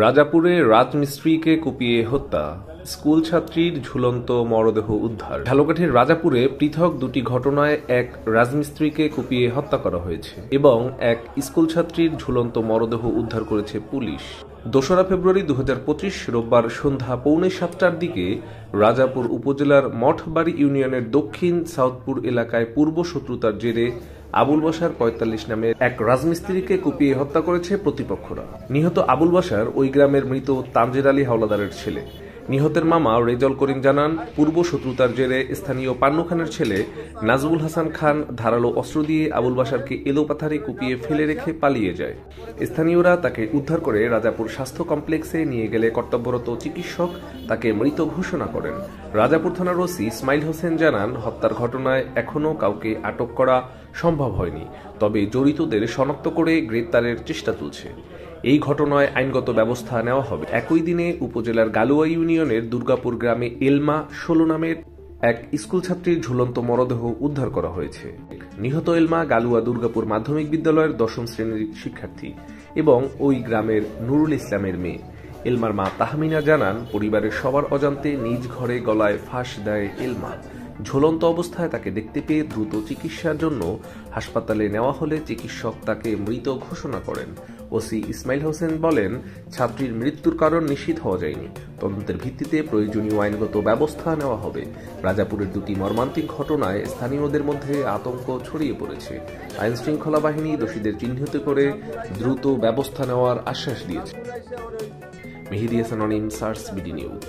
রাজাপুরে রাজমিস্ত্রিকে কুপিয়ে হত্যা, স্কুল ছাত্রীর ঝুলন্ত মরদেহ উদ্ধার। ঝালকাঠির রাজাপুরে পৃথক দুটি ঘটনায় এক রাজমিস্ত্রিকে কুপিয়ে হত্যা করা হয়েছে এবং এক স্কুল ছাত্রীর ঝুলন্ত মরদেহ উদ্ধার করেছে পুলিশ। ২রা ফেব্রুয়ারি ২০২৫ রোববার সন্ধ্যা 6:45টার দিকে রাজাপুর উপজেলার মঠবাড়ি ইউনিয়নের দক্ষিণ সাউথপুর এলাকায় পূর্ব শত্রুতার জেরে আবুল বাশার ৪৫ নামের এক রাজমিস্ত্রিকে কুপিয়ে হত্যা করেছে প্রতিপক্ষরা। নিহত আবুল বাশার ওই গ্রামের মৃত তানজির আলী হাওলাদারের ছেলে। নিহতের মামা রেজাউল করিম জানান, পূর্ব শত্রুতার জেরে স্থানীয় পান্নু খানের ছেলে নাজমুল হাসান খান ধারালো অস্ত্র দিয়ে আবুল বাশারকে এলোপাথারি কুপিয়ে ফেলে রেখে পালিয়ে যায়। স্থানীয়রা তাকে উদ্ধার করে রাজাপুর স্বাস্থ্য কমপ্লেক্সে নিয়ে গেলে কর্তব্যরত চিকিৎসক তাকে মৃত ঘোষণা করেন। রাজাপুর থানার ওসি ইসমাইল হোসেন জানান, হত্যার ঘটনায় এখনও কাউকে আটক করা সম্ভব হয়নি, তবে জড়িতদের শনাক্ত করে গ্রেপ্তারের চেষ্টা চলছে। এই ঘটনায় আইনগত ব্যবস্থা নেওয়া হবে। একই দিনে উপজেলার গালুয়া ইউনিয়নের দুর্গাপুর গ্রামে এলমা ১৬ নামের এক স্কুল ছাত্রীর ঝুলন্ত মরদেহ উদ্ধার করা হয়েছে। নিহত এলমা গালুয়া দুর্গাপুর মাধ্যমিক বিদ্যালয়ের ১০ম শ্রেণীর শিক্ষার্থী এবং ওই গ্রামের নুরুল ইসলামের মেয়ে। এলমার মা তাহমিনা জানান, পরিবারের সবার অজান্তে নিজ ঘরে গলায় ফাঁস দেয় এলমা। ঝুলন্ত অবস্থায় তাকে দেখতে পেয়ে দ্রুত চিকিৎসার জন্য হাসপাতালে নেওয়া হলে চিকিৎসক তাকে মৃত ঘোষণা করেন। ওসি ইসমাইল হোসেন বলেন, ছাত্রীর মৃত্যুর কারণ নিশ্চিত হওয়া যায়নি। তদন্তের ভিত্তিতে প্রয়োজনীয় আইনগত ব্যবস্থা নেওয়া হবে। রাজাপুরের দুটি মর্মান্তিক ঘটনায় স্থানীয়দের মধ্যে আতঙ্ক ছড়িয়ে পড়েছে। আইন শৃঙ্খলা বাহিনী দোষীদের চিহ্নিত করে দ্রুত ব্যবস্থা নেওয়ার আশ্বাস দিয়েছে। মেহেদী হাসান অনিম, সার্স বিডি নিউজ।